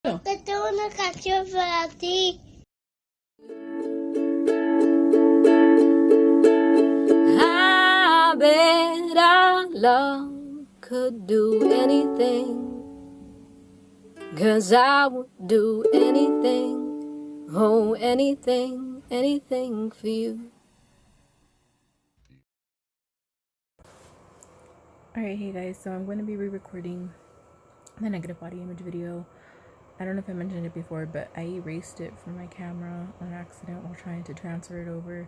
Que tengo una canción para ti. I bet our love could do anything, 'cause I would do anything, oh anything, anything for you. Alright, hey guys, so I'm going to be re-recording the negative body image video. I don't know if I mentioned it before, but I erased it from my camera on accident while trying to transfer it over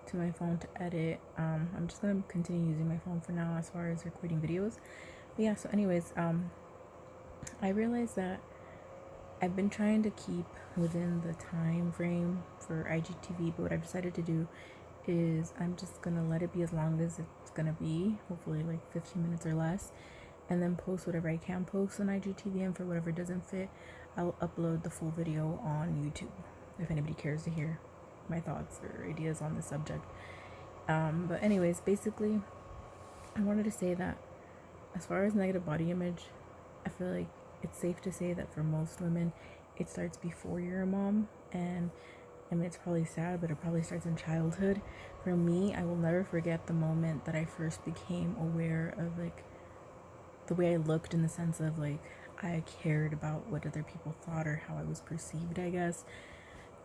to my phone to edit. I'm just going to continue using my phone for now as far as recording videos. But yeah, so anyways, I realized that I've been trying to keep within the time frame for IGTV, but what I've decided to do is I'm just gonna let it be as long as it's gonna be, hopefully like 15 minutes or less, and then post whatever I can post on IGTV, and for whatever doesn't fit, I'll upload the full video on YouTube if anybody cares to hear my thoughts or ideas on the subject. But anyways, basically, I wanted to say that as far as negative body image, I feel like it's safe to say that for most women, it starts before you're a mom. And I mean, it's probably sad, but it probably starts in childhood. For me, I will never forget the moment that I first became aware of like the way I looked, in the sense of like I cared about what other people thought or how I was perceived, I guess.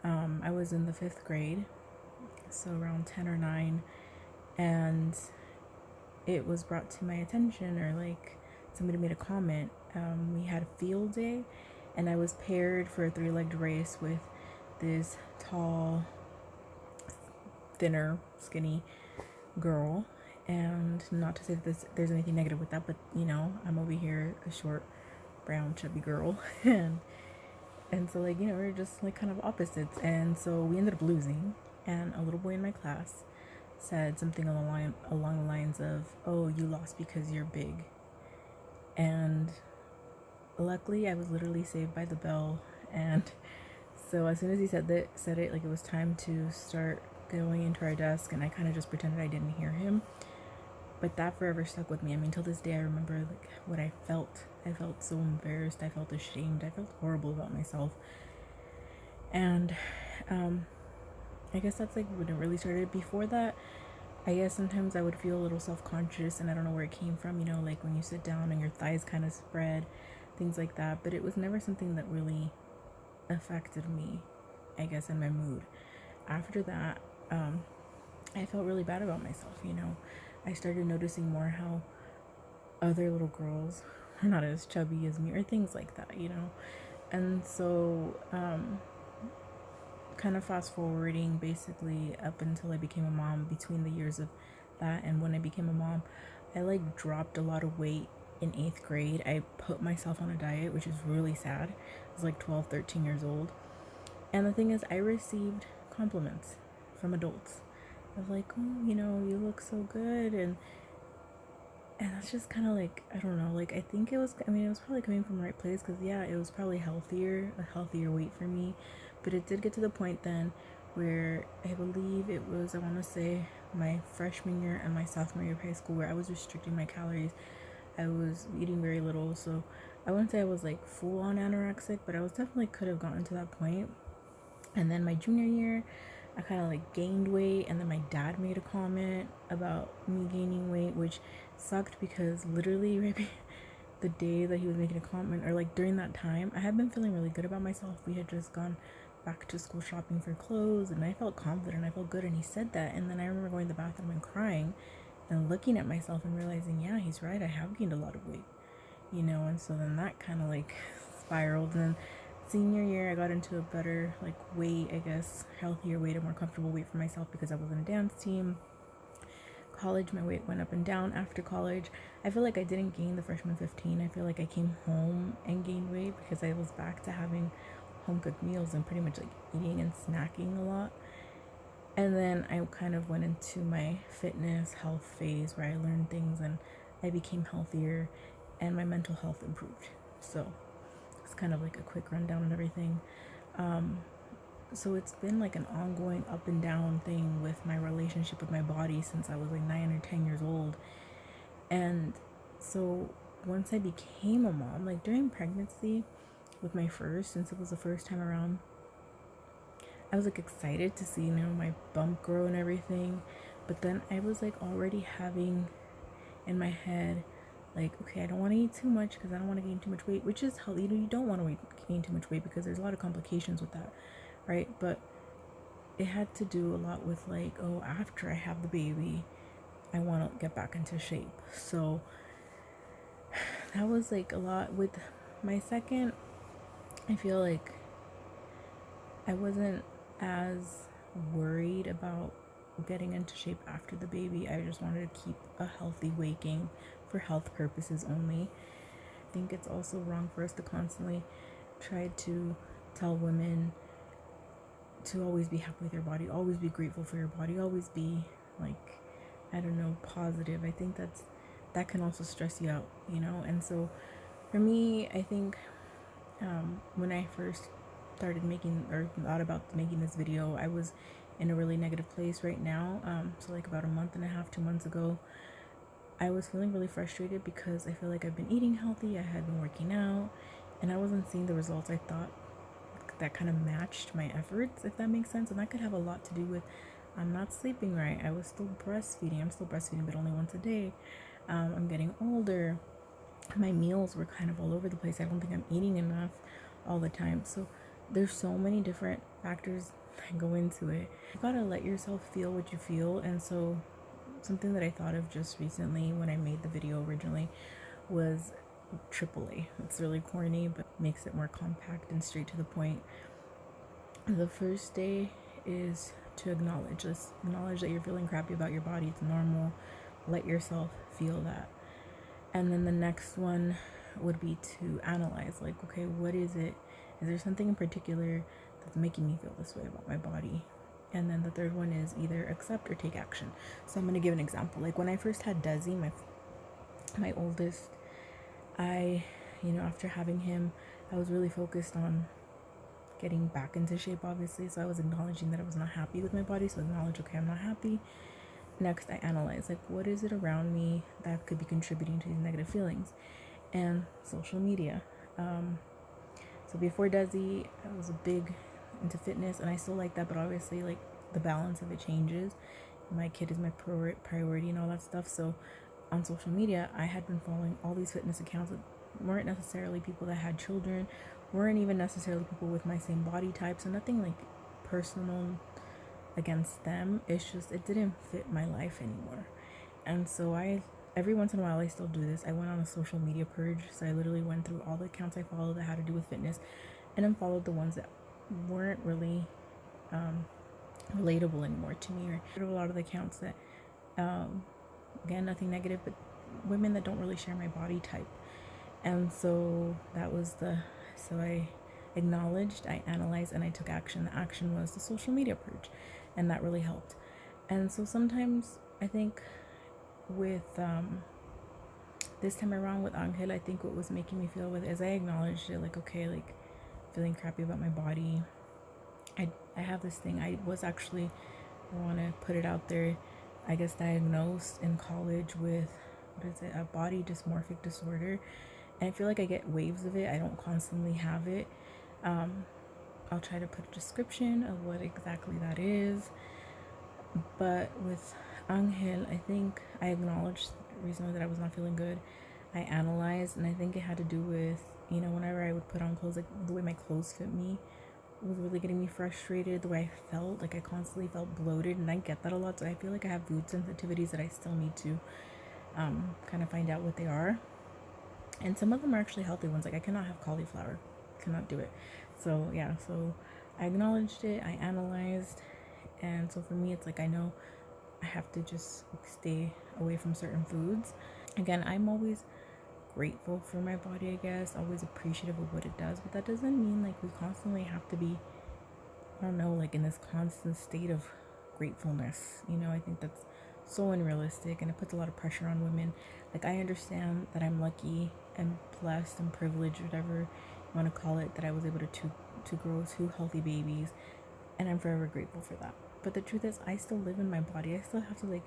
I was in the 5th grade, so around 10 or 9, and it was brought to my attention, or like somebody made a comment. We had a field day, and I was paired for a 3-legged race with this tall, thinner, skinny girl. And not to say that there's anything negative with that, but you know, I'm over here a short, brown, chubby girl, and so like, you know, we're just like kind of opposites. And so we ended up losing, and a little boy in my class said something along the lines of, "Oh, you lost because you're big." And luckily, I was literally saved by the bell. And so as soon as he said it, like it was time to start going into our desk, and I kind of just pretended I didn't hear him. But that forever stuck with me. I mean, till this day, I remember like what I felt. I felt so embarrassed. I felt ashamed. I felt horrible about myself. And I guess that's like when it really started. Before that, I guess sometimes I would feel a little self-conscious, and I don't know where it came from, you know, like when you sit down and your thighs kind of spread, things like that. But it was never something that really affected me, I guess, in my mood. After that, I felt really bad about myself, you know. I started noticing more how other little girls are not as chubby as me, or things like that, you know. And so, kind of fast forwarding basically up until I became a mom, between the years of that and when I became a mom, I like dropped a lot of weight in 8th grade. I put myself on a diet, which is really sad. I was like 12, 13 years old. And the thing is, I received compliments from adults of like, "Oh, you know, you look so good." And that's just kind of like, I don't know, like I think it was, I mean, it was probably coming from the right place, because yeah, it was probably a healthier weight for me. But it did get to the point then where I believe it was, I want to say my freshman year and my sophomore year of high school, where I was restricting my calories. I was eating very little, so I wouldn't say I was like full on anorexic, but I was definitely could have gotten to that point. And then my junior year, I kind of like gained weight, and then my dad made a comment about me gaining weight, which sucked, because literally right the day that he was making a comment, or like during that time, I had been feeling really good about myself. We had just gone back to school shopping for clothes, and I felt confident, I felt good, and he said that. And then I remember going to the bathroom and crying and looking at myself and realizing, yeah, he's right, I have gained a lot of weight, you know. And so then that kind of like spiraled. And then senior year, I got into a better like weight, I guess, healthier weight, a more comfortable weight for myself, because I was in a dance team. College, my weight went up and down. After college, I feel like I didn't gain the freshman 15. I feel like I came home and gained weight, because I was back to having home cooked meals and pretty much like eating and snacking a lot. And then I kind of went into my fitness health phase, where I learned things and I became healthier, and my mental health improved. So it's kind of like a quick rundown of everything. So it's been like an ongoing up and down thing with my relationship with my body since I was like 9 or 10 years old. And so once I became a mom, like during pregnancy, with my first, since it was the first time around, I was like excited to see, you know, my bump grow and everything. But then I was like already having in my head, like, okay, I don't want to eat too much because I don't want to gain too much weight, which is healthy. You don't want to gain too much weight because there's a lot of complications with that, right? But it had to do a lot with like, oh, after I have the baby, I want to get back into shape. So that was like a lot. With my second, I feel like I wasn't as worried about getting into shape after the baby. I just wanted to keep a healthy weight gain for health purposes only. I think it's also wrong for us to constantly try to tell women to always be happy with your body, always be grateful for your body, always be like, I don't know, positive. I think that can also stress you out, you know. And so for me, I think when I first started making or thought about making this video, I was in a really negative place right now. So like about a month and a half, 2 months ago, I was feeling really frustrated because I feel like I've been eating healthy, I had been working out, and I wasn't seeing the results I thought that kind of matched my efforts, if that makes sense. And that could have a lot to do with I'm not sleeping right. I was still breastfeeding. I'm still breastfeeding, but only once a day. I'm getting older. My meals were kind of all over the place. I don't think I'm eating enough all the time. So there's so many different factors that go into it. You gotta let yourself feel what you feel. And so something that I thought of just recently when I made the video originally was AAA. It's really corny, but makes it more compact and straight to the point. The first day is to acknowledge that you're feeling crappy about your body. It's normal. Let yourself feel that. And then the next one would be to analyze, like, okay, what is it? Is there something in particular that's making me feel this way about my body? And then the third one is either accept or take action. So I'm going to give an example. Like when I first had Desi, my oldest, after having him, I was really focused on getting back into shape, obviously. So I was acknowledging that I was not happy with my body. So acknowledge, okay, I'm not happy. Next, I analyze, like, what is it around me that could be contributing to these negative feelings? And social media. So before Desi, I was a big into fitness, and I still like that, but obviously, like, the balance of it changes. My kid is my priority and all that stuff. So on social media, I had been following all these fitness accounts that weren't necessarily people that had children, weren't even necessarily people with my same body type. So nothing like personal against them. It's just it didn't fit my life anymore. And so every once in a while I still do this. I went on a social media purge. So I literally went through all the accounts I followed that had to do with fitness and unfollowed the ones that weren't really relatable anymore to me, or a lot of the accounts that again, nothing negative, but women that don't really share my body type. And so so I acknowledged, I analyzed, and I took action. The action was the social media purge, and that really helped. And so sometimes I think with this time around with Angel, I think what was making me feel with it is I acknowledged it, like, okay, like feeling crappy about my body. I have this thing. I was actually, I want to put it out there, I guess diagnosed in college with, a body dysmorphic disorder. And I feel like I get waves of it. I don't constantly have it. I'll try to put a description of what exactly that is. But with Angel, I think I acknowledged recently that I was not feeling good. I analyzed, and I think it had to do with, whenever I would put on clothes, like the way my clothes fit me was really getting me frustrated. The way I felt, like I constantly felt bloated, and I get that a lot. So I feel like I have food sensitivities that I still need to kind of find out what they are. And some of them are actually healthy ones. Like I cannot have cauliflower, cannot do it. So yeah, so I acknowledged it, I analyzed, and so for me it's like I know I have to just stay away from certain foods. Again, I'm always grateful for my body, I guess, always appreciative of what it does, but that doesn't mean like we constantly have to be, I don't know, like in this constant state of gratefulness. I think that's so unrealistic, and it puts a lot of pressure on women. Like I understand that I'm lucky and blessed and privileged, whatever you want to call it, that I was able to grow 2 healthy babies, and I'm forever grateful for that. But the truth is, I still live in my body. I still have to like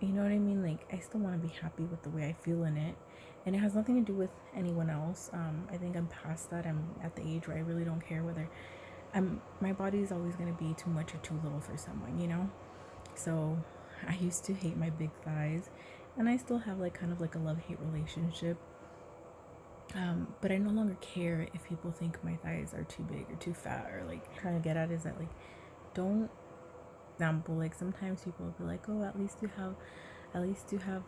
You know what I mean? Like, I still want to be happy with the way I feel in it. And it has nothing to do with anyone else. I think I'm past that. I'm at the age where I really don't care whether my body is always going to be too much or too little for someone, you know? So I used to hate my big thighs, and I still have like kind of like a love-hate relationship. But I no longer care if people think my thighs are too big or too fat, or like trying to get at is that like, don't example, like sometimes people will be like, oh, at least you have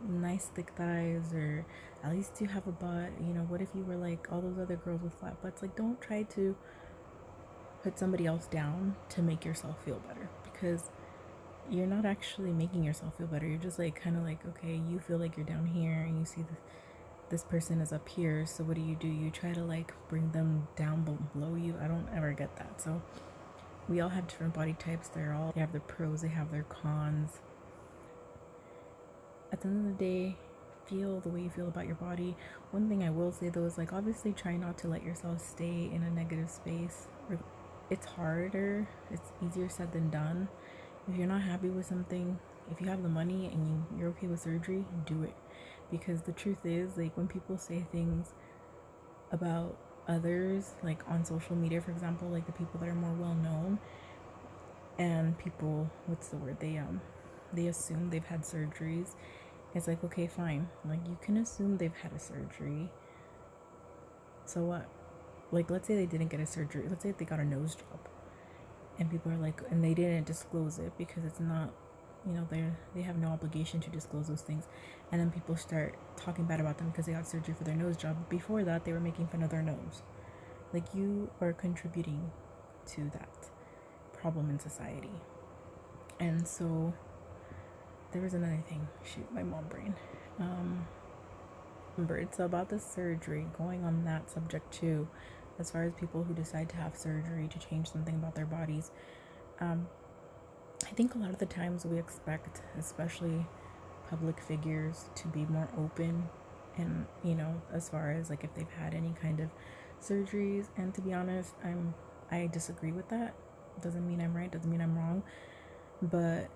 nice thick thighs, or at least you have a butt, you know, what if you were like all those other girls with flat butts? Like, don't try to put somebody else down to make yourself feel better, because you're not actually making yourself feel better. You're just like kind of like, okay, you feel like you're down here and you see this person is up here, so what do? You try to like bring them down below you. I don't ever get that. So we all have different body types. They have their pros, they have their cons. At the end of the day, feel the way you feel about your body. One thing I will say though is like, obviously try not to let yourself stay in a negative space. It's harder, it's easier said than done. If you're not happy with something, if you have the money and you're okay with surgery, do it. Because the truth is, like, when people say things about others, like on social media, for example, like the people that are more well known, and people, what's the word, they assume they've had surgeries. It's like, okay, fine, like you can assume they've had a surgery, so what? Like, let's say they didn't get a surgery, let's say they got a nose job, and people are like, and they didn't disclose it because it's not, you know, they have no obligation to disclose those things, and then people start talking bad about them because they got surgery for their nose job. Before that, they were making fun of their nose. Like, you are contributing to that problem in society. And so there was another thing, shoot, my mom brain. Remember, it's about the surgery, going on that subject too, as far as people who decide to have surgery to change something about their bodies. I think a lot of the times we expect, especially public figures, to be more open, and, you know, as far as like if they've had any kind of surgeries. And to be honest, I disagree with that. Doesn't mean I'm right, doesn't mean I'm wrong, but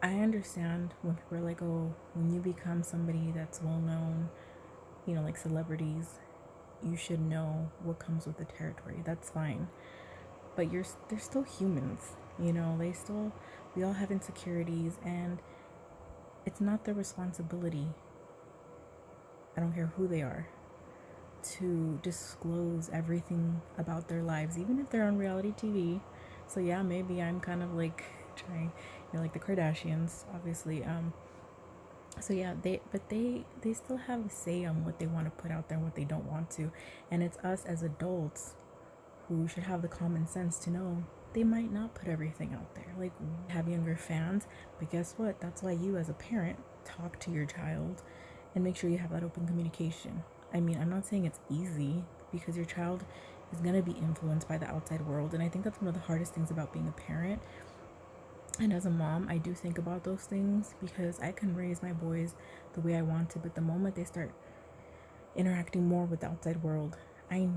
I understand when people are like, oh, when you become somebody that's well known, you know, like celebrities, you should know what comes with the territory. That's fine, but they're still humans, you know. We all have insecurities, and it's not their responsibility, I don't care who they are, to disclose everything about their lives, even if they're on reality TV. So yeah, maybe I'm kind of like trying, you know, like the Kardashians, obviously. So yeah, they still have a say on what they want to put out there and what they don't want to. And it's us as adults who should have the common sense to know they might not put everything out there. Like, have younger fans, but guess what? That's why you as a parent talk to your child and make sure you have that open communication. I mean, I'm not saying it's easy, because your child is going to be influenced by the outside world, and I think that's one of the hardest things about being a parent. And as a mom, I do think about those things, because I can raise my boys the way I want to, but the moment they start interacting more with the outside world, I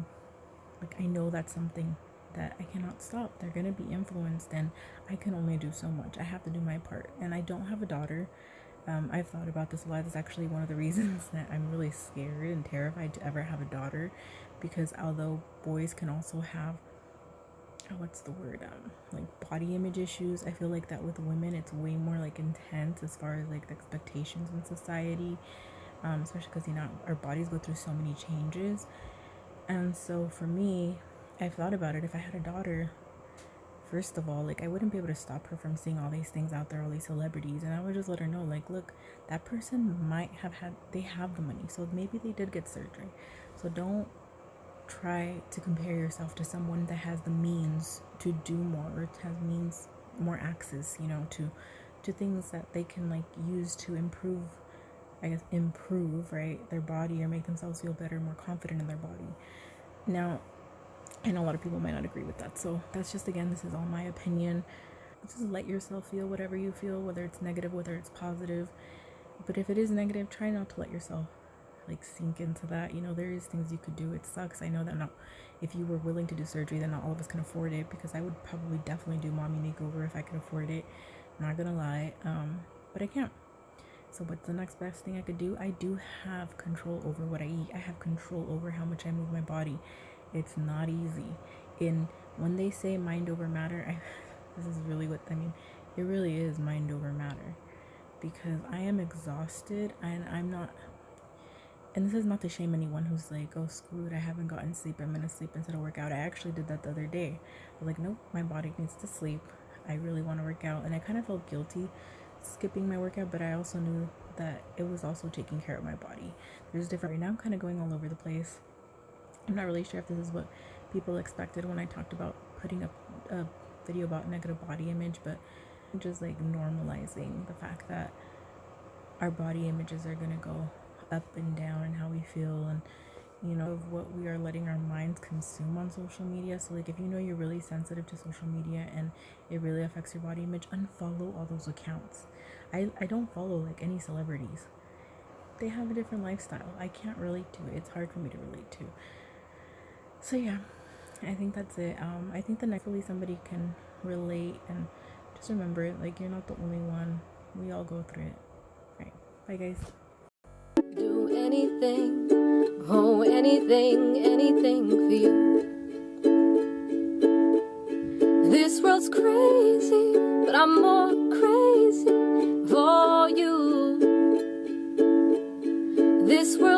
know that's something that I cannot stop. They're gonna be influenced, and I can only do so much. I have to do my part, and I don't have a daughter. I've thought about this a lot. It's actually one of the reasons that I'm really scared and terrified to ever have a daughter, because although boys can also have, what's the word, like body image issues, I feel like that with women it's way more like intense as far as like the expectations in society, especially because, you know, our bodies go through so many changes. And so for me, I've thought about it. If I had a daughter, first of all, like, I wouldn't be able to stop her from seeing all these things out there, all these celebrities, and I would just let her know, like, look, that person might have they have the money, so maybe they did get surgery. So don't try to compare yourself to someone that has the means to do more, or has more access, you know, to things that they can like use to improve, right, their body, or make themselves feel better, more confident in their body. Now, I know a lot of people might not agree with that, so that's just, again, this is all my opinion. Just let yourself feel whatever you feel, whether it's negative, whether it's positive. But if it is negative, try not to let yourself like sink into that. You know, there is things you could do. It sucks. I know that not, if you were willing to do surgery, then not all of us can afford it, because I would probably definitely do mommy makeover if I could afford it. Not gonna lie. but I can't. So what's the next best thing I could do? I do have control over what I eat. I have control over how much I move my body. It's not easy. When they say mind over matter, this is really what I mean. It really is mind over matter, because I am exhausted and I'm not. And this is not to shame anyone who's like, oh, screwed, I haven't gotten sleep, I'm gonna sleep instead of work out. I actually did that the other day. I was like, nope, my body needs to sleep. I really want to work out. And I kind of felt guilty skipping my workout, but I also knew that it was also taking care of my body. There's different. Right now I'm kind of going all over the place. I'm not really sure if this is what people expected when I talked about putting up a video about negative body image, but just like normalizing the fact that our body images are gonna go up and down, and how we feel, and of what we are letting our minds consume on social media. So like, if you know you're really sensitive to social media and it really affects your body image, unfollow all those accounts. I don't follow like any celebrities. They have a different lifestyle. I can't relate to it. It's hard for me to relate to. So yeah, I think that's it. I think the next really somebody can relate, and just remember, like, you're not the only one. We all go through it. Right. Bye guys. Do anything, oh anything for you. This world's crazy, but I'm more crazy for you. This world